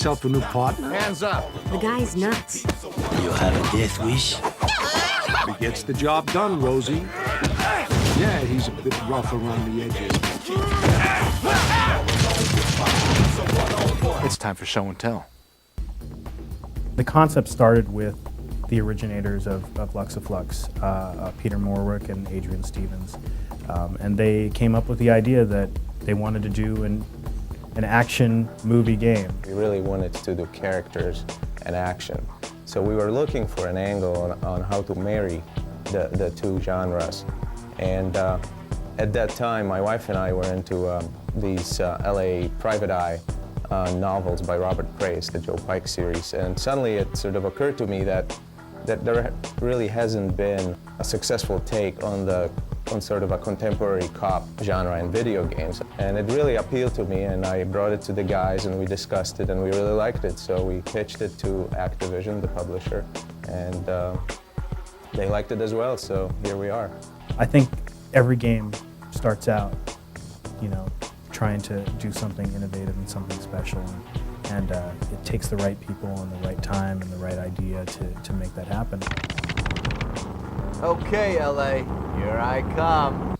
myself a new partner? Hands up. The guy's nuts. You have a death wish? He gets the job done, Rosie. Yeah, he's a bit rough around the edges. It's time for show and tell. The concept started with the originators of Luxaflux, Peter Morwick and Adrian Stevens. And they came up with the idea that they wanted to do an action movie game. We really wanted to do characters and action. So we were looking for an angle on how to marry the two genres. And at that time, my wife and I were into these LA Private Eye novels by Robert Grace, the Joe Pike series. And suddenly it sort of occurred to me that there really hasn't been a successful take on sort of a contemporary cop genre in video games. And it really appealed to me, and I brought it to the guys and we discussed it and we really liked it. So we pitched it to Activision, the publisher, and they liked it as well, so here we are. I think every game starts out, trying to do something innovative and something special. And it takes the right people and the right time and the right idea to make that happen. Okay, LA, here I come.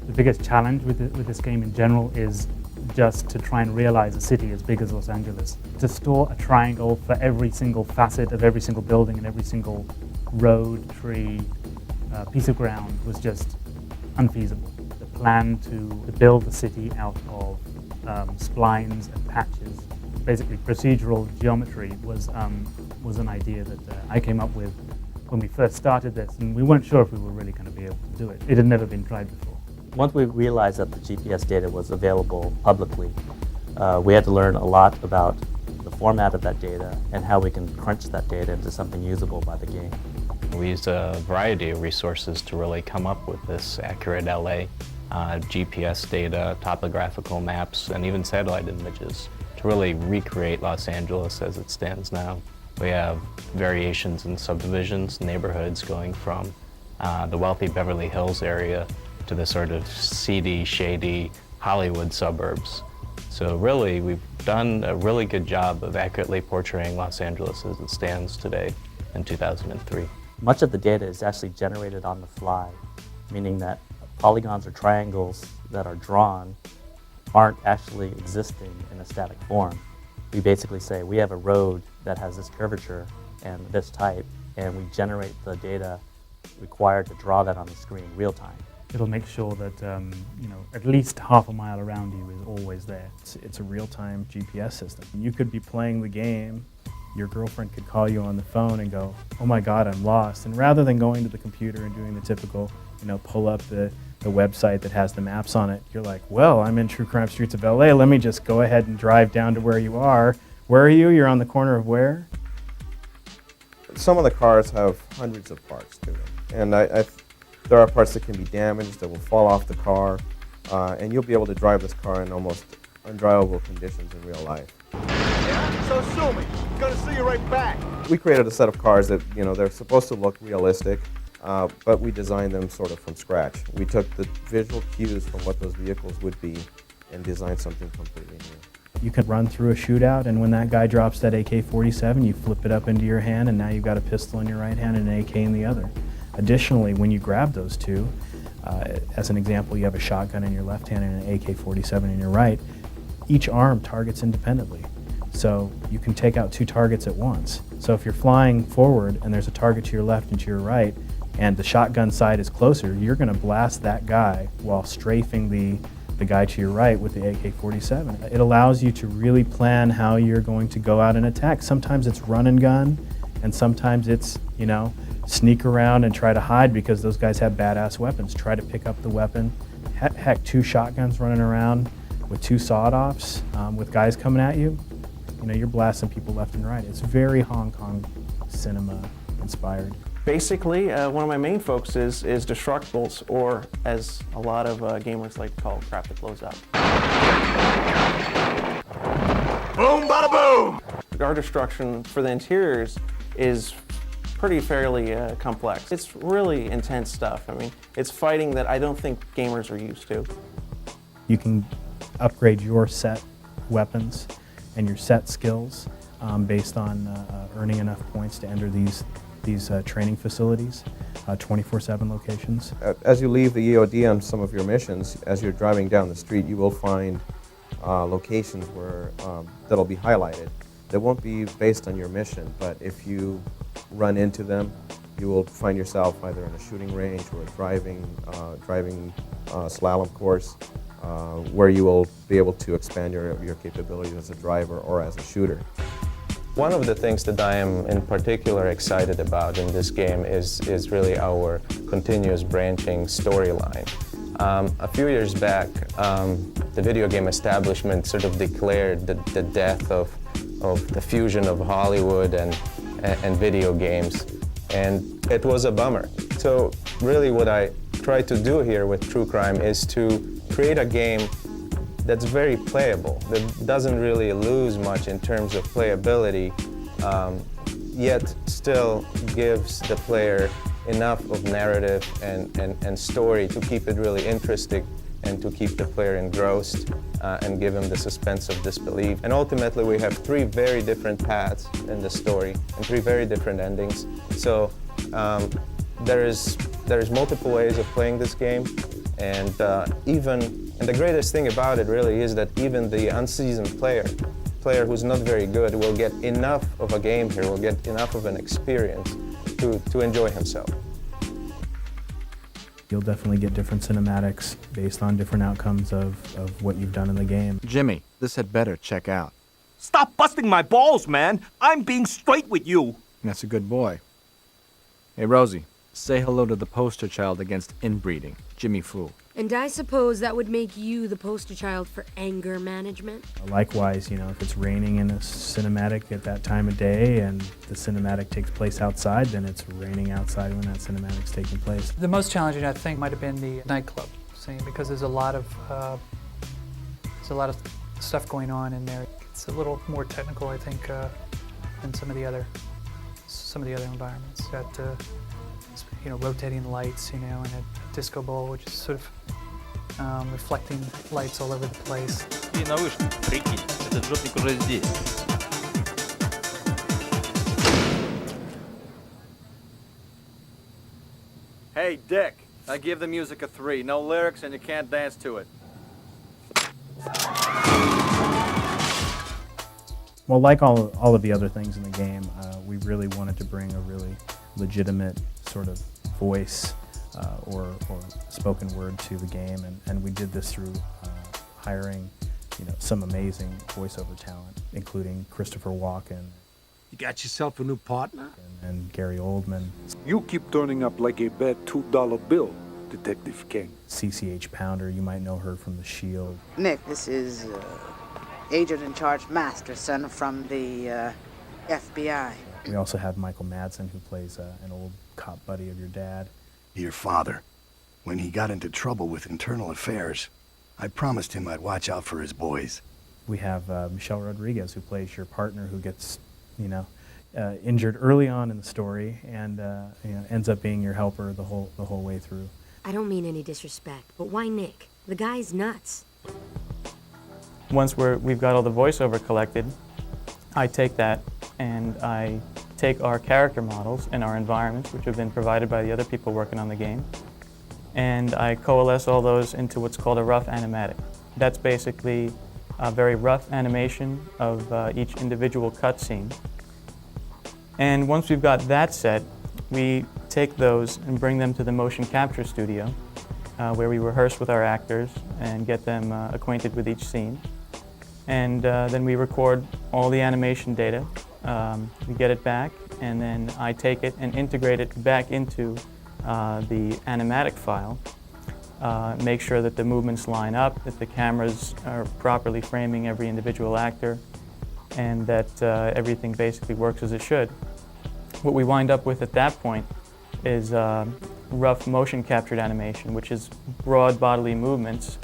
The biggest challenge with this game in general is just to try and realize a city as big as Los Angeles. To store a triangle for every single facet of every single building and every single road, tree, piece of ground was just unfeasible. The plan to build the city out of splines and patches, basically procedural geometry, was an idea that I came up with when we first started this, and we weren't sure if we were really going to be able to do it. It had never been tried before. Once we realized that the GPS data was available publicly, we had to learn a lot about the format of that data and how we can crunch that data into something usable by the game. We used a variety of resources to really come up with this accurate LA. GPS data, topographical maps, and even satellite images to really recreate Los Angeles as it stands now. We have variations in subdivisions, neighborhoods going from the wealthy Beverly Hills area to the sort of seedy, shady Hollywood suburbs. So really, we've done a really good job of accurately portraying Los Angeles as it stands today in 2003. Much of the data is actually generated on the fly, meaning that polygons or triangles that are drawn aren't actually existing in a static form. We basically say we have a road that has this curvature and this type, and we generate the data required to draw that on the screen real time. It'll make sure that at least half a mile around you is always there. It's a real-time GPS system. You could be playing the game, your girlfriend could call you on the phone and go, "Oh my God, I'm lost." And rather than going to the computer and doing the typical, pull up the website that has the maps on it, you're like, "Well, I'm in True Crime Streets of LA. Let me just go ahead and drive down to where you are." Where are you? You're on the corner of where? Some of the cars have hundreds of parts to them. And there are parts that can be damaged, that will fall off the car, and you'll be able to drive this car in almost undrivable conditions in real life. Yeah? So sue me. Gonna sue you right back. We created a set of cars that, they're supposed to look realistic, but we designed them sort of from scratch. We took the visual cues from what those vehicles would be and designed something completely new. You can run through a shootout, and when that guy drops that AK-47, you flip it up into your hand, and now you've got a pistol in your right hand and an AK in the other. Additionally, when you grab those two, as an example, you have a shotgun in your left hand and an AK-47 in your right, each arm targets independently. So you can take out two targets at once. So if you're flying forward and there's a target to your left and to your right, and the shotgun side is closer, you're going to blast that guy while strafing the guy to your right with the AK-47. It allows you to really plan how you're going to go out and attack. Sometimes it's run and gun, and sometimes it's, sneak around and try to hide because those guys have badass weapons. Try to pick up the weapon. Heck, two shotguns running around with two sawed-offs with guys coming at you. You're blasting people left and right. It's very Hong Kong cinema inspired. Basically, one of my main focuses is Destructibles, or as a lot of gamers like to call it, crap that blows up. Boom, bada boom! Our destruction for the interiors is fairly complex. It's really intense stuff. I mean, it's fighting that I don't think gamers are used to. You can upgrade your set weapons and your set skills based on earning enough points to enter these training facilities, 24/7 locations. As you leave the EOD on some of your missions, as you're driving down the street, you will find locations where that'll be highlighted. They won't be based on your mission, but if you run into them, you will find yourself either in a shooting range or a driving slalom course, where you will be able to expand your capabilities as a driver or as a shooter. One of the things that I am in particular excited about in this game is really our continuous branching storyline. A few years back, the video game establishment sort of declared the death of the fusion of Hollywood and video games, and it was a bummer. So really what I try to do here with True Crime is to create a game that's very playable, that doesn't really lose much in terms of playability, yet still gives the player enough of narrative and story to keep it really interesting and to keep the player engrossed and give him the suspense of disbelief. And ultimately we have 3 very different paths in the story and 3 very different endings. So there is multiple ways of playing this game, and the greatest thing about it really is that even the unseasoned player who's not very good will get enough of a game here, will get enough of an experience to enjoy himself. You'll definitely get different cinematics based on different outcomes of what you've done in the game. Jimmy, this had better check out. Stop busting my balls, man. I'm being straight with you. That's a good boy. Hey, Rosie, say hello to the poster child against inbreeding, Jimmy Fu. And I suppose that would make you the poster child for anger management? Likewise, if it's raining in a cinematic at that time of day and the cinematic takes place outside, then it's raining outside when that cinematic's taking place. The most challenging, I think, might have been the nightclub scene, because there's a lot of stuff going on in there. It's a little more technical, I think, than some of the other environments. Got rotating lights, and a disco ball, which is sort of reflecting lights all over the place. И наушники, прикинь, этот жопник уже здесь. Hey, Dick, I give the music a 3. No lyrics and you can't dance to it. Well, like all of the other things in the game, we really wanted to bring a really legitimate sort of voice or spoken word to the game, and we did this through hiring some amazing voiceover talent, including Christopher Walken. You got yourself a new partner? And Gary Oldman. You keep turning up like a bad $2 bill, Detective King. CCH Pounder, you might know her from The Shield. Nick, this is Agent in Charge Masterson from the FBI. We also have Michael Madsen, who plays an old cop buddy of your dad. Your father. When he got into trouble with internal affairs, I promised him I'd watch out for his boys. We have Michelle Rodriguez, who plays your partner, who gets, injured early on in the story and ends up being your helper the whole way through. I don't mean any disrespect, but why Nick? The guy's nuts. Once we've got all the voiceover collected, I take that and I take our character models and our environments, which have been provided by the other people working on the game, and I coalesce all those into what's called a rough animatic. That's basically a very rough animation of each individual cutscene. And once we've got that set, we take those and bring them to the motion capture studio, where we rehearse with our actors and get them acquainted with each scene. And then we record all the animation data. We get it back, and then I take it and integrate it back into the animatic file. Make sure that the movements line up, that the cameras are properly framing every individual actor, and that everything basically works as it should. What we wind up with at that point is rough motion captured animation, which is broad bodily movements.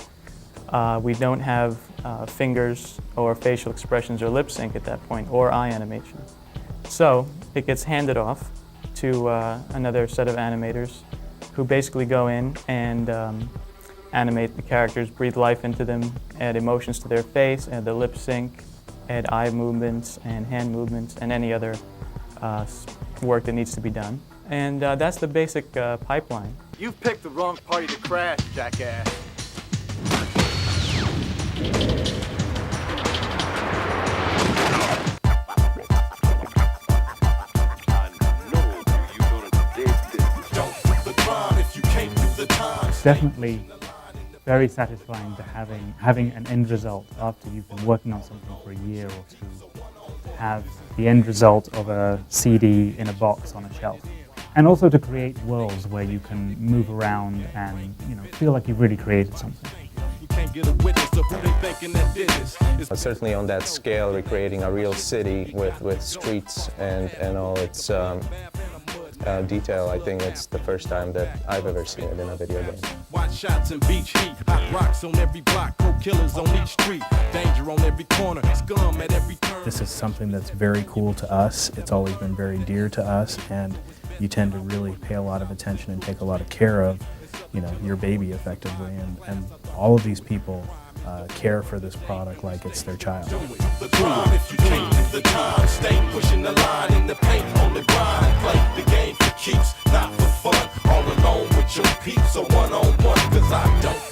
We don't have fingers or facial expressions or lip sync at that point, or eye animation. So it gets handed off to another set of animators who basically go in and animate the characters, breathe life into them, add emotions to their face, add the lip sync, add eye movements and hand movements, and any other work that needs to be done. And that's the basic pipeline. You've picked the wrong party to crash, jackass. It's definitely very satisfying to having an end result after you've been working on something for a year or two. To have the end result of a CD in a box on a shelf. And also to create worlds where you can move around and feel like you've really created something. Certainly on that scale, recreating a real city with streets and all its detail, I think it's the first time that I've ever seen it in a video game. Watch shots and beach heat, hot rocks on every block, cold killers on each street, danger on every corner, scum at every turn. This is something that's very cool to us. It's always been very dear to us, and you tend to really pay a lot of attention and take a lot of care of, your baby effectively, and all of these people care for this product like it's their child. The crime if you can't do the time, stay pushing the line in the paint on the grind, play the game for keeps, not for fun, all alone with your peeps or one-on-one, cause I don't